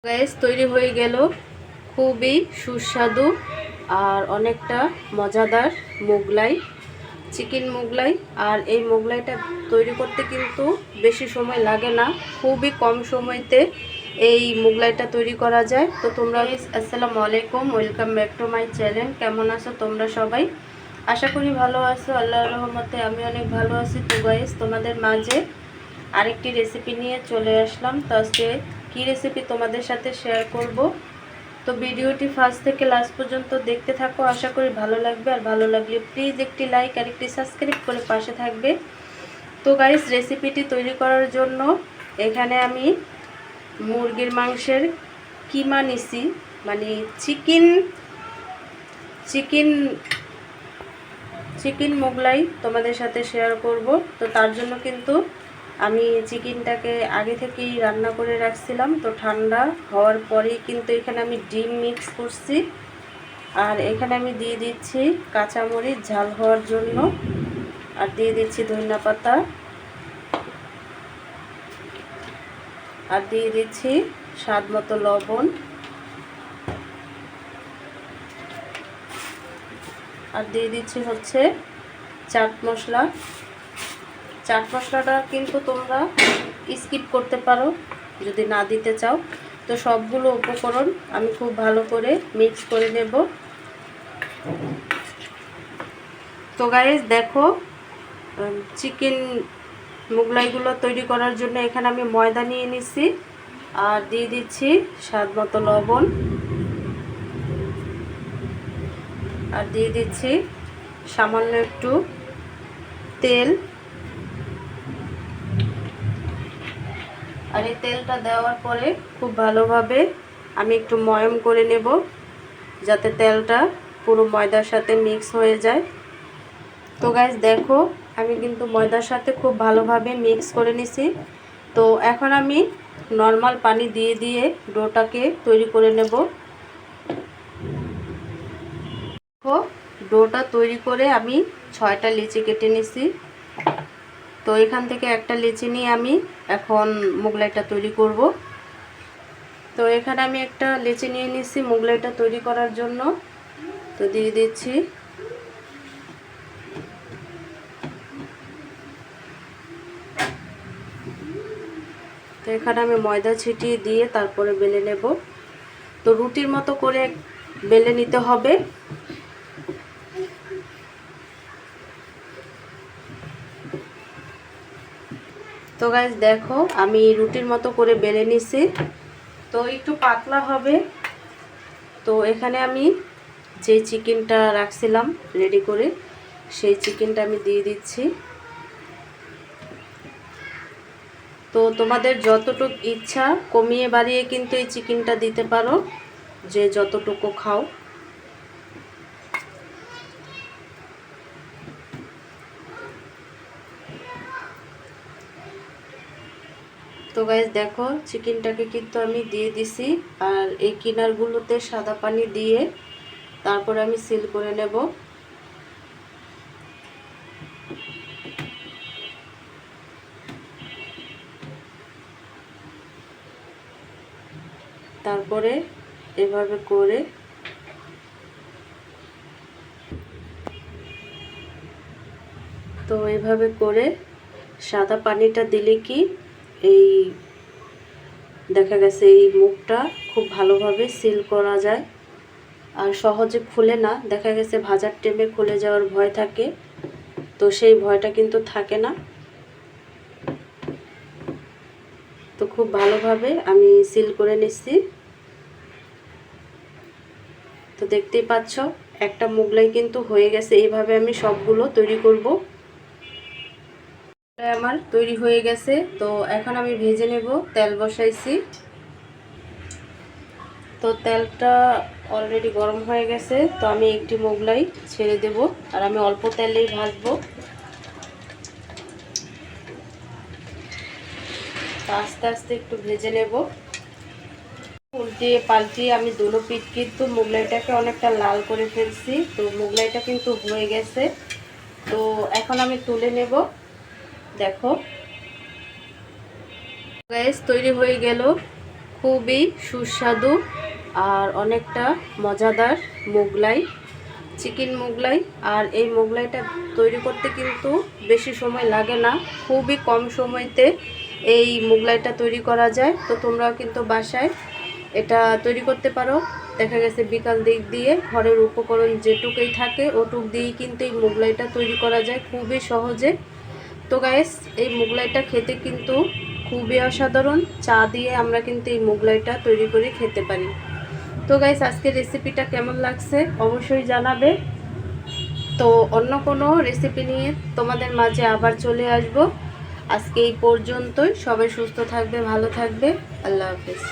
Guys তৈরি হয়ে গেল খুবই সুস্বাদু আর অনেকটা মজাদার মোগলাই, চিকেন মোগলাই। আর এই মোগলাইটা তৈরি করতে কিন্তু বেশি সময় লাগে না, খুবই কম সময়তে এই মোগলাইটা তৈরি করা যায়। তো তোমরা আসসালামু আলাইকুম, welcome back to my channel. কেমন আছো তোমরা সবাই? আশা করি ভালো আছো, আল্লাহর রহমতে আমি অনেক ভালো আছি। তো গাইস তোমাদের মাঝে আরেকটি রেসিপি নিয়ে চলে আসলাম। তো আজকে কী রেসিপি তোমাদের সাথে শেয়ার করব। তো ভিডিওটি ফার্স্ট থেকে লাস্ট পর্যন্ত দেখতে থাকো, আশা করি ভালো লাগবে। আর ভালো লাগলে প্লিজ একটি লাইক আর একটি সাবস্ক্রাইব করে পাশে থাকবে। তো গাইস রেসিপিটি তৈরি করার জন্য এখানে আমি মুরগির মাংসের কিমা নিছি, মানে চিকেন চিকেন চিকেন মোগলাই তোমাদের সাথে শেয়ার করব। তো তার জন্য কিন্তু আমি চিকেনটাকে আগে থেকেই রান্না করে রাখছিলাম। তো ঠান্ডা হওয়ার পরেই কিন্তু এখানে আমি ডিম মিক্স করছি। আর এখানে আমি দিয়ে দিচ্ছি কাঁচামরিচ ঝাল হওয়ার জন্য, আর দিয়ে দিচ্ছি ধনিয়া পাতা, আর দিয়ে দিচ্ছি স্বাদ মতো লবণ, আর দিয়ে দিচ্ছি হচ্ছে চাট মশলা। চাট মশলাটা কিন্তু তোমরা স্কিপ করতে পারো যদি না দিতে চাও। তো সবগুলো উপকরণ আমি খুব ভালো করে মিক্স করে নেব। তো গাইস দেখো, চিকেন মোগলাইগুলো তৈরি করার জন্য এখানে আমি ময়দা নিয়ে নিছি, আর দিয়ে দিচ্ছি স্বাদ মতো লবণ, আর দিয়ে দিচ্ছি সামান্য একটু তেল। আর এই তেলটা দেওয়ার পরে খুব ভালোভাবে আমি একটু ময়ম করে নেব, যাতে তেলটা পুরো ময়দার সাথে মিক্স হয়ে যায়। তো গাইস দেখো, আমি কিন্তু ময়দার সাথে খুব ভালোভাবে মিক্স করে নিছি। তো এখন আমি নর্মাল পানি দিয়ে দিয়ে ডোটাকে তৈরি করে নেব। দেখো, ডোটা তৈরি করে আমি 6টা লিচি কেটে নিছি। তো এখান থেকে একটা লিচি নিয়ে আমি এখন মোগলাইটা তৈরি করব। তো এখানে আমি একটা লিচি নিয়ে নিচ্ছি মোগলাইটা তৈরি করার জন্য। তো দিয়ে দিচ্ছি। তো এখানে আমি ময়দা ছিটিয়ে দিয়ে তারপরে বেলে নেব। তো রুটির মতো করে বেলে নিতে হবে। তো গাইস দেখো, আমি রুটির মতো করে বেলে নিছি। তো একটু পাতলা হবে। তো এখানে আমি যে চিকেনটা রাখছিলাম রেডি করে, সেই চিকেনটা আমি দিয়ে দিচ্ছি। তো তোমাদের যতটুকু ইচ্ছা কমিয়ে বাড়িয়ে কিন্তু এই চিকেনটা দিতে পারো, যে যতটুকু খাও। তো গাইস দেখো, চিকেনটাকে কিন্তু আমি দিয়ে দিছি। আর এই কিনারগুলোতে সাদা পানি দিয়ে তারপরে আমি সিল করে নেব। তারপরে এভাবে করে তো এভাবে করে সাদা পানিটা দিলে কি এই দেখা গেছে এই মুখটা খুব ভালোভাবে সিল করা যায়, আর সহজে খুলে না। দেখা গেছে ভাজার টাইমে খুলে যাওয়ার ভয় থাকে, তো সেই ভয়টা কিন্তু থাকে না। তো খুব ভালোভাবে আমি সিল করে নিচ্ছি। তো দেখতেই পাচ্ছ একটা মোগলাই কিন্তু হয়ে গেছে। এইভাবে আমি সবগুলো তৈরি করব। আমার তৈরি হয়ে গেছে। তো এখন আমি ভেজে নেব। তেল বসাইছি। তো তেলটা অলরেডি গরম হয়ে গেছে। তো আমি একটি মোগলাই ছেড়ে দেব, আর আমি অল্প তেলেই ভাজবো। আস্তে আস্তে একটু ভেজে নেব। উল্টিয়ে পাল্টিয়ে আমি দুটো পিঠ কিন্তু মোগলাইটাকে অনেকটা লাল করে ফেলছি। তো মোগলাইটা কিন্তু হয়ে গেছে। তো এখন আমি তুলে নেব। দেখো গাইস, তৈরি হয়ে গেল খুবই সুস্বাদু আর অনেকটা মজাদার মোগলাই, চিকেন মোগলাই। আর এই মোগলাইটা তৈরি করতে কিন্তু বেশি সময় লাগে না, খুবই কম সময়তে এই মোগলাইটা তৈরি করা যায়। তো তোমরাও কিন্তু বাসায় এটা তৈরি করতে পারো। দেখা গেছে বিকাল দিক দিয়ে ঘরের উপকরণ যেটুকুই থাকে ওটুক দিয়েই কিন্তু এই মোগলাইটা তৈরি করা যায় খুবই সহজে। তো গাইস, এই মোগলাইটা খেতে কিন্তু খুবই অসাধারণ। চা দিয়ে আমরা কিন্তু এই মোগলাইটা তৈরি করে খেতে পারি। তো গাইস, আজকের রেসিপিটা কেমন লাগছে অবশ্যই জানাবে। তো অন্য কোনো রেসিপি নিয়ে তোমাদের মাঝে আবার চলে আসব। আজকে এই পর্যন্তই। সবাই সুস্থ থাকবে, ভালো থাকবে। আল্লাহ হাফেজ।